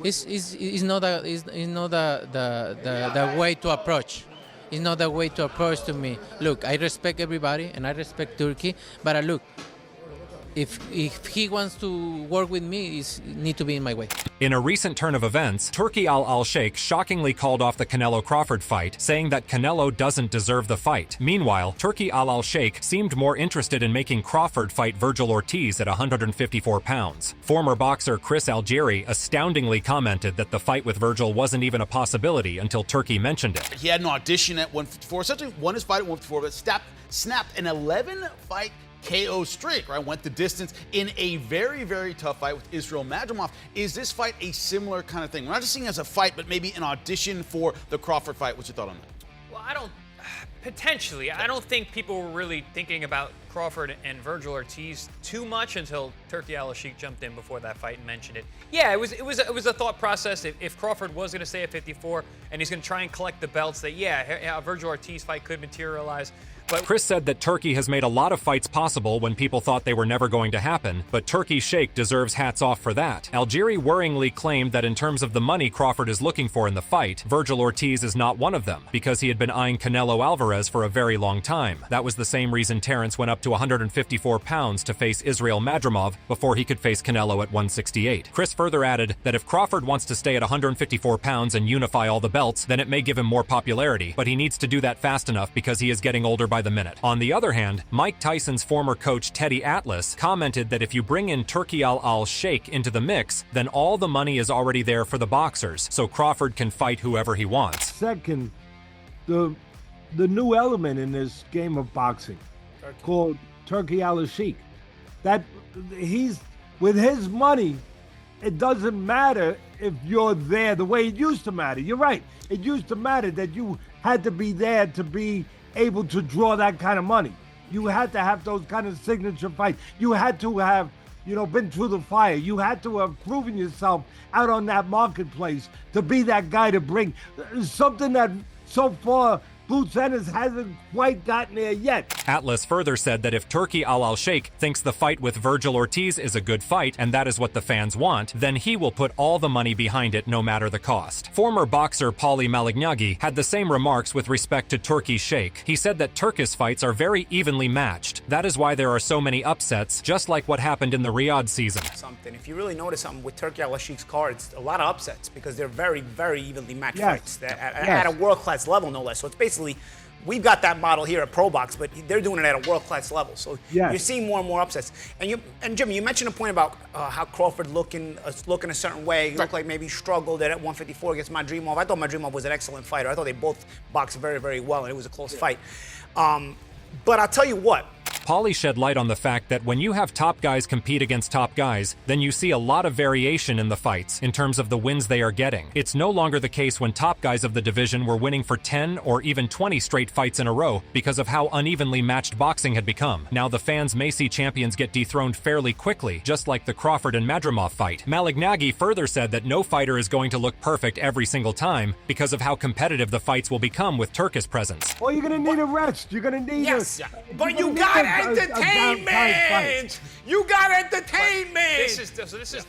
It's not the way to approach. It's not the way to approach to me. Look, I respect everybody and I respect Turkey, but look, if he wants to work with me, it need to be in my way. In a recent turn of events, Turki Alalshikh shockingly called off the Canelo-Crawford fight, saying that Canelo doesn't deserve the fight. Meanwhile, Turki Alalshikh seemed more interested in making Crawford fight Vergil Ortiz at 154 pounds. Former boxer Chris Algieri astoundingly commented that the fight with Vergil wasn't even a possibility until Turki mentioned it. He had an audition at 154, essentially won his fight at 154, but snapped an 11-fight KO streak, right? Went the distance in a very, very tough fight with Israel Madrimov. Is this fight a similar kind of thing? We're not just seeing it as a fight, but maybe an audition for the Crawford fight. What's your thought on that? Well, potentially. I don't think people were really thinking about Crawford and Vergil Ortiz too much until Turki Alalshikh jumped in before that fight and mentioned it. Yeah, it was a thought process. If Crawford was going to stay at 54 and he's going to try and collect the belts, that a Vergil Ortiz fight could materialize. But Chris said that Turki has made a lot of fights possible when people thought they were never going to happen, but Turki Sheikh deserves hats off for that. Algieri worryingly claimed that in terms of the money Crawford is looking for in the fight, Vergil Ortiz is not one of them, because he had been eyeing Canelo Alvarez for a very long time. That was the same reason Terence went up to 154 pounds to face Israel Madrimov before he could face Canelo at 168. Chris further added that if Crawford wants to stay at 154 pounds and unify all the belts, then it may give him more popularity, but he needs to do that fast enough because he is getting older by the minute. On the other hand, Mike Tyson's former coach Teddy Atlas commented that if you bring in Turki Alalshikh into the mix, then all the money is already there for the boxers, so Crawford can fight whoever he wants. Second, the new element in this game of boxing called Turki Alalshikh, that he's with his money, it doesn't matter if you're there the way it used to matter. You're right. It used to matter that you had to be there to be able to draw that kind of money. You had to have those kind of signature fights. You had to have, been through the fire. You had to have proven yourself out on that marketplace to be that guy to bring something that so far Boots Ennis hasn't quite gotten there yet. Atlas further said that if Turki Alalshikh thinks the fight with Vergil Ortiz is a good fight, and that is what the fans want, then he will put all the money behind it no matter the cost. Former boxer Paulie Malignaggi had the same remarks with respect to Turki Sheikh. He said that Turkish fights are very evenly matched. That is why there are so many upsets, just like what happened in the Riyadh season. If you really notice something with Turki Alalshikh's cards, a lot of upsets because they're very, very evenly matched fights at a world-class level, no less. So it's basically, we've got that model here at Pro Box, but they're doing it at a world-class level. So you're seeing more and more upsets. And Jimmy, you mentioned a point about how Crawford looking a certain way. He looked like maybe he struggled at 154 against Madrimov. I thought Madrimov was an excellent fighter. I thought they both boxed very, very well, and it was a close fight. But I'll tell you what. Paulie shed light on the fact that when you have top guys compete against top guys, then you see a lot of variation in the fights in terms of the wins they are getting. It's no longer the case when top guys of the division were winning for 10 or even 20 straight fights in a row because of how unevenly matched boxing had become. Now the fans may see champions get dethroned fairly quickly, just like the Crawford and Madrimov fight. Malignaggi further said that no fighter is going to look perfect every single time because of how competitive the fights will become with Turkish presence. Well, you're going to need a rest. You're going to need but you got entertainment! You got entertainment!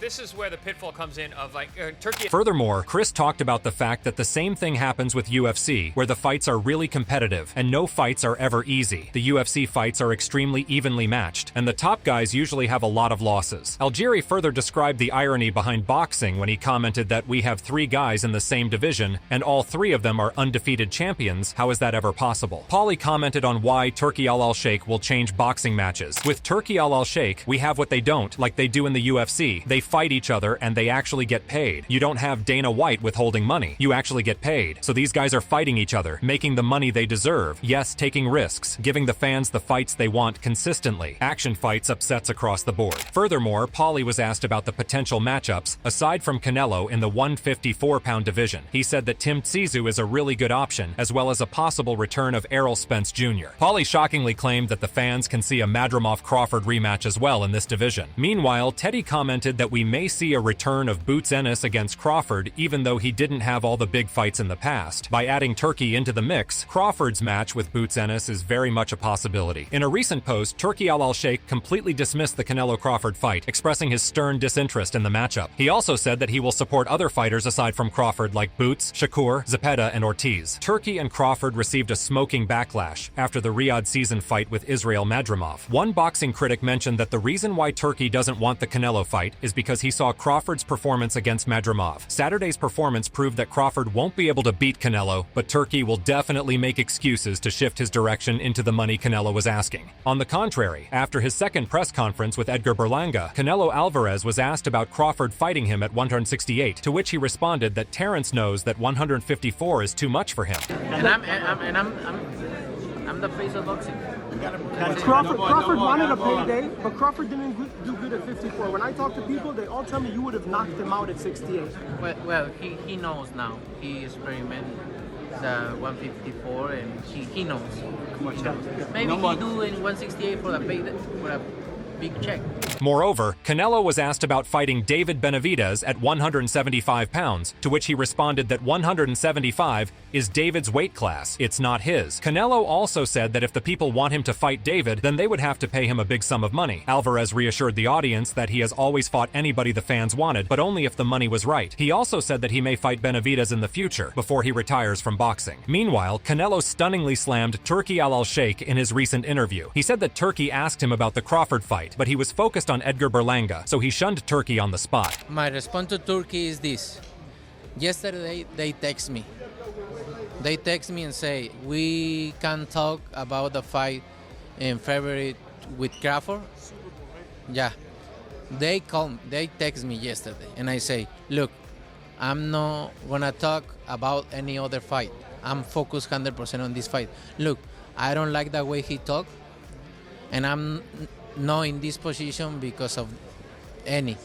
This is where the pitfall comes in of Turkey. Furthermore, Chris talked about the fact that the same thing happens with UFC, where the fights are really competitive, and no fights are ever easy. The UFC fights are extremely evenly matched, and the top guys usually have a lot of losses. Algieri further described the irony behind boxing when he commented that we have 3 guys in the same division, and all 3 of them are undefeated champions. How is that ever possible? Paulie commented on why Turki Alalshikh will change boxing matches. With Turki Alalshikh, we have what they don't, like they do in the UFC. They fight each other and they actually get paid. You don't have Dana White withholding money. You actually get paid. So these guys are fighting each other, making the money they deserve. Yes, taking risks, giving the fans the fights they want consistently. Action fights, upsets across the board. Furthermore, Paulie was asked about the potential matchups, aside from Canelo in the 154-pound division. He said that Tim Tszyu is a really good option, as well as a possible return of Errol Spence Jr. Paulie shockingly claimed that the fans fans can see a Madrimov-Crawford rematch as well in this division. Meanwhile, Teddy commented that we may see a return of Boots Ennis against Crawford even though he didn't have all the big fights in the past. By adding Turki into the mix, Crawford's match with Boots Ennis is very much a possibility. In a recent post, Turki Alalshikh completely dismissed the Canelo-Crawford fight, expressing his stern disinterest in the matchup. He also said that he will support other fighters aside from Crawford like Boots, Shakur, Zepeda, and Ortiz. Turki and Crawford received a smoking backlash after the Riyadh season fight with Israel Madrimov. One boxing critic mentioned that the reason why Turki doesn't want the Canelo fight is because he saw Crawford's performance against Madrimov. Saturday's performance proved that Crawford won't be able to beat Canelo, but Turki will definitely make excuses to shift his direction into the money Canelo was asking. On the contrary, after his second press conference with Edgar Berlanga, Canelo Alvarez was asked about Crawford fighting him at 168, to which he responded that Terrence knows that 154 is too much for him. And I'm the face of boxing. Crawford wanted a payday, but Crawford didn't do good at 54. When I talk to people, they all tell me you would have knocked him out at 68. Well, he knows now. He experimented the 154, and he knows. Maybe he do in 168 for a big check. Moreover, Canelo was asked about fighting David Benavidez at 175 pounds, to which he responded that 175 is David's weight class, it's not his. Canelo also said that if the people want him to fight David, then they would have to pay him a big sum of money. Alvarez reassured the audience that he has always fought anybody the fans wanted, but only if the money was right. He also said that he may fight Benavidez in the future, before he retires from boxing. Meanwhile, Canelo stunningly slammed Turki Alalshikh in his recent interview. He said that Turki asked him about the Crawford fight, but he was focused on Edgar Berlanga, so he shunned Turki on the spot. My response to Turki is this. Yesterday, they text me. They text me and say, we can talk about the fight in February with Crawford. Yeah. They text me yesterday, and I say, look, I'm not gonna talk about any other fight. I'm focused 100% on this fight. Look, I don't like the way he talked, and I'm not in this position because of any.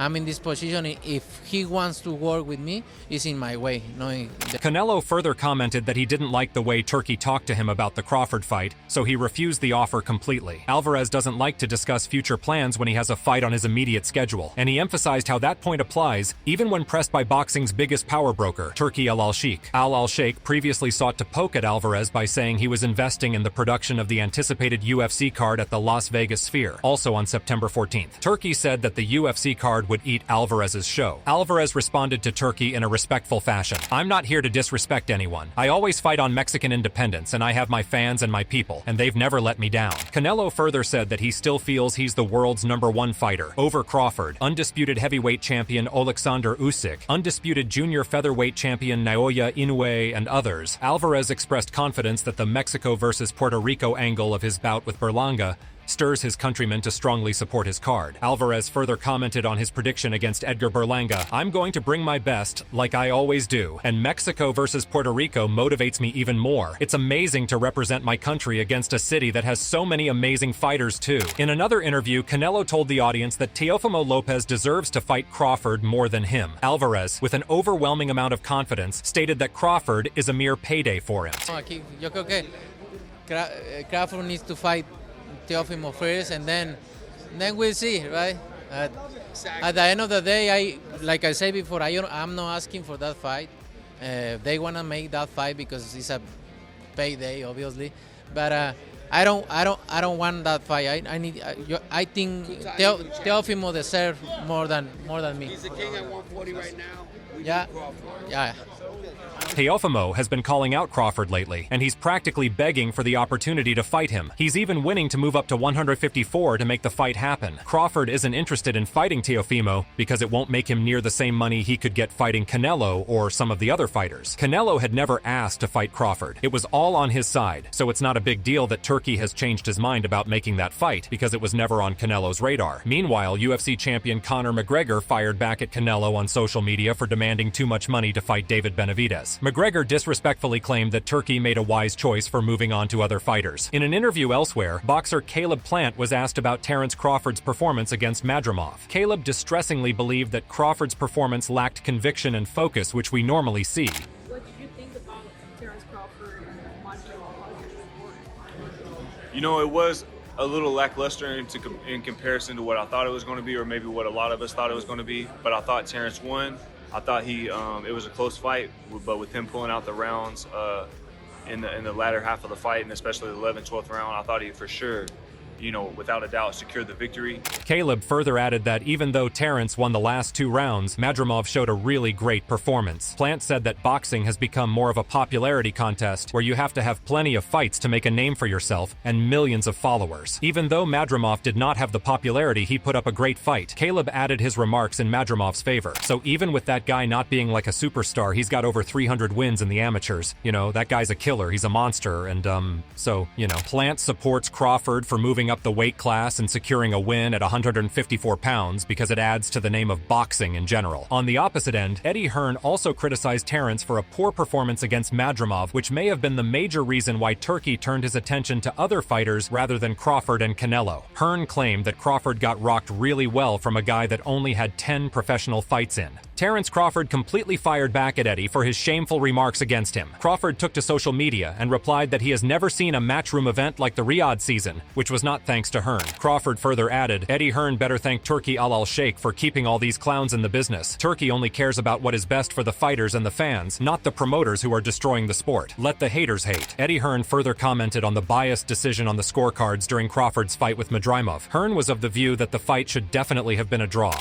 I'm in this position. If he wants to work with me, it's in my way. Canelo further commented that he didn't like the way Turki talked to him about the Crawford fight, so he refused the offer completely. Alvarez doesn't like to discuss future plans when he has a fight on his immediate schedule, and he emphasized how that point applies even when pressed by boxing's biggest power broker, Turki Alalshikh. Alalshikh previously sought to poke at Alvarez by saying he was investing in the production of the anticipated UFC card at the Las Vegas Sphere, also on September 14th. Turki said that the UFC card would eat Alvarez's show. Alvarez responded to Turki in a respectful fashion. I'm not here to disrespect anyone. I always fight on Mexican independence, and I have my fans and my people, and they've never let me down. Canelo further said that he still feels he's the world's #1 fighter, over Crawford, undisputed heavyweight champion Oleksandr Usyk, undisputed junior featherweight champion Naoya Inoue, and others. Alvarez expressed confidence that the Mexico versus Puerto Rico angle of his bout with Berlanga stirs his countrymen to strongly support his card. Alvarez further commented on his prediction against Edgar Berlanga, I'm going to bring my best, like I always do, and Mexico versus Puerto Rico motivates me even more. It's amazing to represent my country against a city that has so many amazing fighters too. In another interview, Canelo told the audience that Teofimo Lopez deserves to fight Crawford more than him. Alvarez, with an overwhelming amount of confidence, stated that Crawford is a mere payday for him. Yo creo que Crawford needs to fight Teofimo first, and then we'll see, right? At the end of the day, like I said before, I'm not asking for that fight. They want to make that fight because it's a payday, obviously. But I don't want that fight. I think Teofimo deserves more than me. He's the king at 140 right now. Yeah. Teofimo has been calling out Crawford lately, and he's practically begging for the opportunity to fight him. He's even winning to move up to 154 to make the fight happen. Crawford isn't interested in fighting Teofimo because it won't make him near the same money he could get fighting Canelo or some of the other fighters. Canelo had never asked to fight Crawford. It was all on his side, so it's not a big deal that Turki has changed his mind about making that fight because it was never on Canelo's radar. Meanwhile, UFC champion Conor McGregor fired back at Canelo on social media for demanding too much money to fight David Benavidez. McGregor disrespectfully claimed that Turki made a wise choice for moving on to other fighters. In an interview elsewhere, boxer Caleb Plant was asked about Terence Crawford's performance against Madrimov. Caleb distressingly believed that Crawford's performance lacked conviction and focus, which we normally see. What did you think about Terence Crawford and Madrimov? You know, it was a little lackluster in comparison to what I thought it was going to be, or maybe what a lot of us thought it was going to be. But I thought Terrence won. I thought it was a close fight, but with him pulling out the rounds in the latter half of the fight, and especially the 11th, 12th round, I thought he for sure, without a doubt, secured the victory. Caleb further added that even though Terrence won the last 2 rounds, Madrimov showed a really great performance. Plant said that boxing has become more of a popularity contest where you have to have plenty of fights to make a name for yourself and millions of followers. Even though Madrimov did not have the popularity, he put up a great fight. Caleb added his remarks in Madrimov's favor. So even with that guy not being like a superstar, he's got over 300 wins in the amateurs. That guy's a killer. He's a monster. And Plant supports Crawford for moving up the weight class and securing a win at 154 pounds because it adds to the name of boxing in general. On the opposite end, Eddie Hearn also criticized Terrence for a poor performance against Madrimov, which may have been the major reason why Turki turned his attention to other fighters rather than Crawford and Canelo. Hearn claimed that Crawford got rocked really well from a guy that only had 10 professional fights in. Terrence Crawford completely fired back at Eddie for his shameful remarks against him. Crawford took to social media and replied that he has never seen a matchroom event like the Riyadh season, which was not thanks to Hearn. Crawford further added, Eddie Hearn better thank Turki Alalshikh for keeping all these clowns in the business. Turki only cares about what is best for the fighters and the fans, not the promoters who are destroying the sport. Let the haters hate. Eddie Hearn further commented on the biased decision on the scorecards during Crawford's fight with Madrimov. Hearn was of the view that the fight should definitely have been a draw.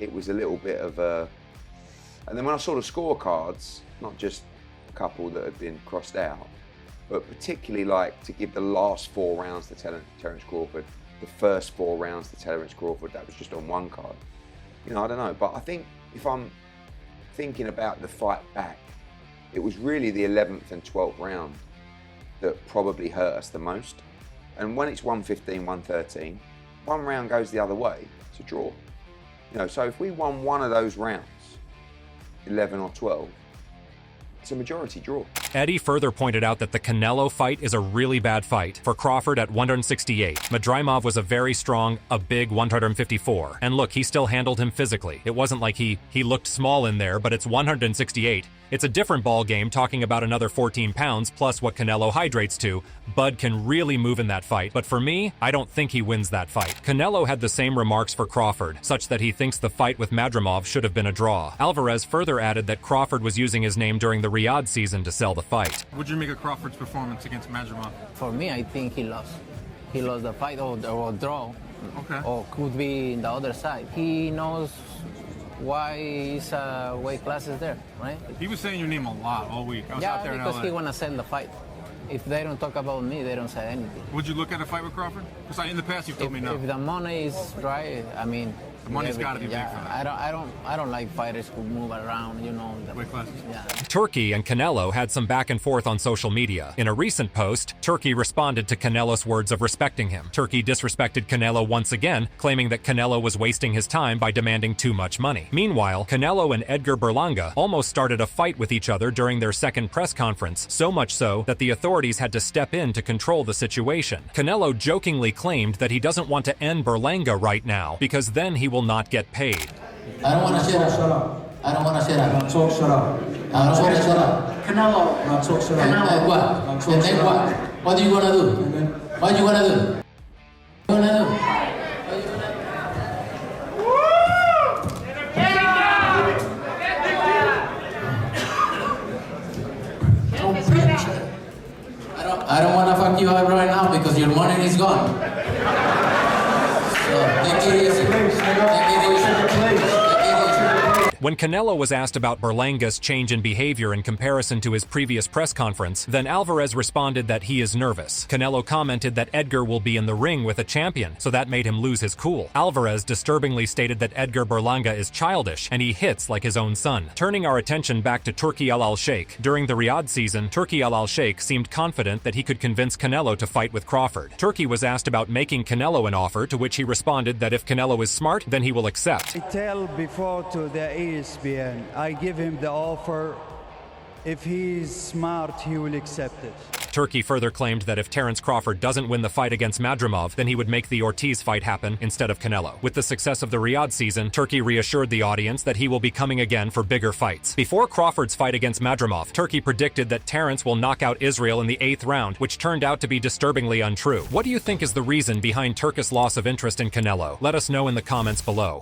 It was a little bit of a... And then when I saw the scorecards, not just a couple that had been crossed out, but particularly to give the last 4 rounds to Terrence Crawford, the first 4 rounds to Terrence Crawford, that was just on one card. I don't know, but I think if I'm thinking about the fight back, it was really the 11th and 12th round that probably hurt us the most. And when it's 115, 113, 1 round goes the other way, it's a draw. So if we won one of those rounds, 11 or 12, it's a majority draw. Eddie further pointed out that the Canelo fight is a really bad fight. For Crawford at 168, Madrimov was a very strong, a big 154. And look, he still handled him physically. It wasn't like he looked small in there, but it's 168. It's a different ball game talking about another 14 pounds plus what Canelo hydrates to. Bud can really move in that fight, but for me, I don't think he wins that fight. Canelo had the same remarks for Crawford, such that he thinks the fight with Madrimov should have been a draw. Alvarez further added that Crawford was using his name during the Riyadh season to sell the fight. What did you make of Crawford's performance against Madrimov? For me, I think he lost. He lost the fight or draw. Okay. Or could be in the other side. He knows why his weight class is there, right? He was saying your name a lot all week. I was out there in LA. Because he want to sell the fight. If they don't talk about me, they don't say anything. Would you look at a fight with Crawford? Because in the past you've told me no. If the money is right, the money's got to be big for that. I don't like fighters who move around, weight classes. Yeah. Turki and Canelo had some back and forth on social media. In a recent post, Turki responded to Canelo's words of respecting him. Turki disrespected Canelo once again, claiming that Canelo was wasting his time by demanding too much money. Meanwhile, Canelo and Edgar Berlanga almost started a fight with each other during their second press conference, so much so that the authorities had to step in to control the situation. Canelo jokingly claimed that he doesn't want to end Berlanga right now because then he will not get paid. I don't want to shut up. I don't want to shut up. Talk, shut up. I don't want to shut up. Canelo. No, talk, shut up. And what? And then what? What are you gonna do? What are you gonna do? What are you gonna do? I don't want to fuck you up right now because your money is gone. So take it easy. Take it easy. When Canelo was asked about Berlanga's change in behavior in comparison to his previous press conference, then Alvarez responded that he is nervous. Canelo commented that Edgar will be in the ring with a champion, so that made him lose his cool. Alvarez disturbingly stated that Edgar Berlanga is childish and he hits like his own son. Turning our attention back to Turki Alalshikh, during the Riyadh season, Turki Alalshikh seemed confident that he could convince Canelo to fight with Crawford. Turki was asked about making Canelo an offer, to which he responded that if Canelo is smart, then he will accept. I tell before to the ESPN, I give him the offer. If he's smart, he will accept it. Turki further claimed that if Terence Crawford doesn't win the fight against Madrimov, then he would make the Ortiz fight happen instead of Canelo. With the success of the Riyadh season, Turki reassured the audience that he will be coming again for bigger fights. Before Crawford's fight against Madrimov, Turki predicted that Terence will knock out Israel in the 8th round, which turned out to be disturbingly untrue. What do you think is the reason behind Turki's loss of interest in Canelo? Let us know in the comments below.